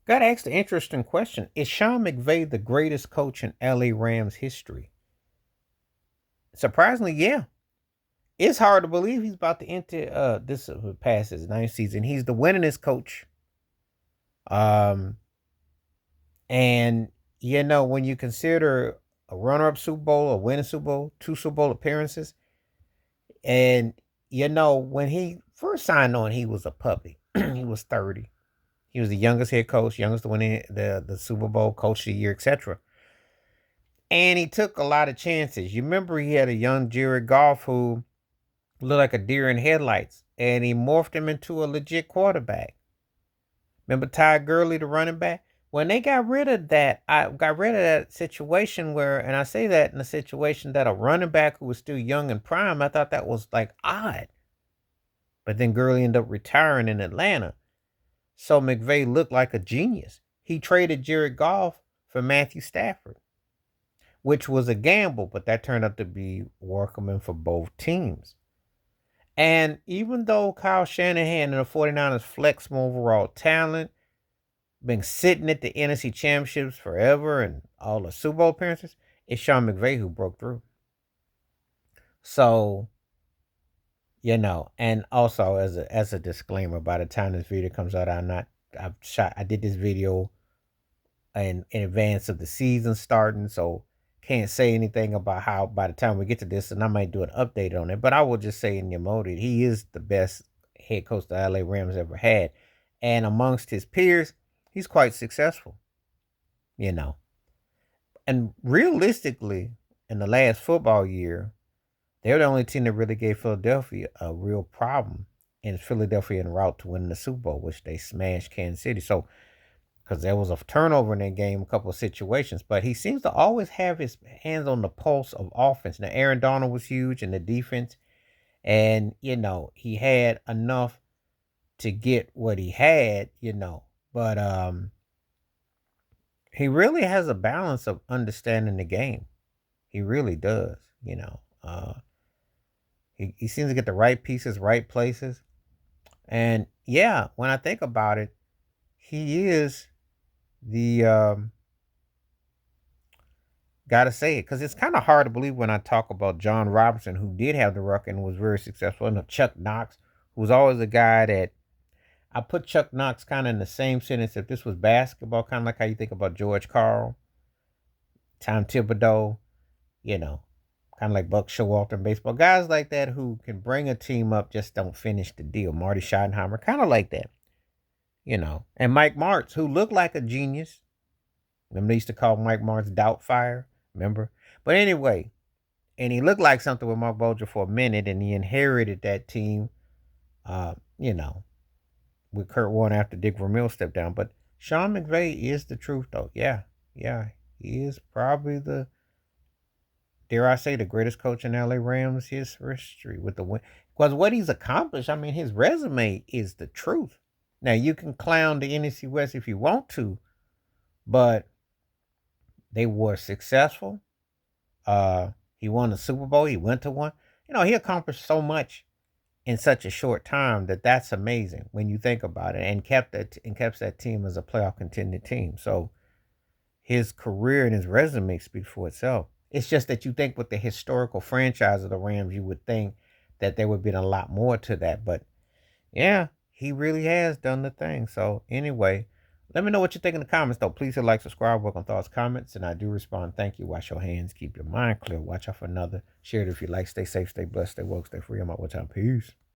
Got asked an interesting question. Is Sean McVay the greatest coach in LA Rams history? Surprisingly, yeah. It's hard to believe he's about to enter this past his ninth season. He's the winningest coach. Um and when you consider a runner-up Super Bowl, a winning Super Bowl, two Super Bowl appearances, and when he first signed on, he was a puppy. He was 30. He was the youngest head coach, youngest to win the Super Bowl, coach of the year, etc. And he took a lot of chances. You remember he had a young Jared Goff who looked like a deer in headlights, and he morphed him into a legit quarterback. Remember Ty Gurley, the running back? When they got rid of that, I got rid of that situation where, and I say that in a situation that a running back who was still young and prime, I thought that was like odd. But then Gurley ended up retiring in Atlanta. So McVay looked like a genius. He traded Jared Goff for Matthew Stafford, which was a gamble, but that turned out to be welcoming for both teams. And even though Kyle Shanahan and the 49ers flex more overall talent, been sitting at the NFC Championships forever and all the Super Bowl appearances, it's Sean McVay who broke through. So, and also as a disclaimer, by the time this video comes out, I did this video in advance of the season starting, so can't say anything about how by the time we get to this, and I might do an update on it. But I will just say in your mode, he is the best head coach the LA Rams ever had, and amongst his peers, he's quite successful. You know, and realistically, in the last football year, they're the only team that really gave Philadelphia a real problem, and Philadelphia en route to winning the Super Bowl, which they smashed Kansas City. So because there was a turnover in that game, a couple of situations. But he seems to always have his hands on the pulse of offense. Now, Aaron Donald was huge in the defense, and he had enough to get what he had, but he really has a balance of understanding the game. He really does, he seems to get the right pieces, right places, and yeah, when I think about it, he is the gotta say it because it's kind of hard to believe when I talk about John Robinson, who did have the ruck and was very successful, and Chuck Knox, who was always a guy that I put Chuck Knox kind of in the same sentence. If this was basketball, kind of like how you think about George Karl, Tom Thibodeau, you know, kind of like Buck Showalter in baseball, guys like that who can bring a team up, just don't finish the deal. Marty Schottenheimer, kind of like that, and Mike Martz, who looked like a genius. Remember they used to call Mike Martz Doubtfire, remember? But anyway, and he looked like something with Mark Bolger for a minute, and he inherited that team, uh, you know, with Kurt Warner after Dick Vermeil stepped down. But Sean McVay is the truth, though. Yeah, yeah, he is probably dare I say, the greatest coach in LA Rams history with the win. Because what he's accomplished, I mean, his resume is the truth. Now you can clown the NFC West if you want to, but they were successful. He won the Super Bowl. He went to one. He accomplished so much in such a short time that's amazing when you think about it, and kept that team as a playoff contending team. So his career and his resume speaks for itself. It's just that you think with the historical franchise of the Rams, you would think that there would be a lot more to that. But yeah, he really has done the thing. So anyway, let me know what you think in the comments, though. Please hit like, subscribe, work on thoughts, comments, and I do respond. Thank you. Wash your hands. Keep your mind clear. Watch out for another. Share it if you like. Stay safe, stay blessed, stay woke, stay free. I'm out with time. Peace.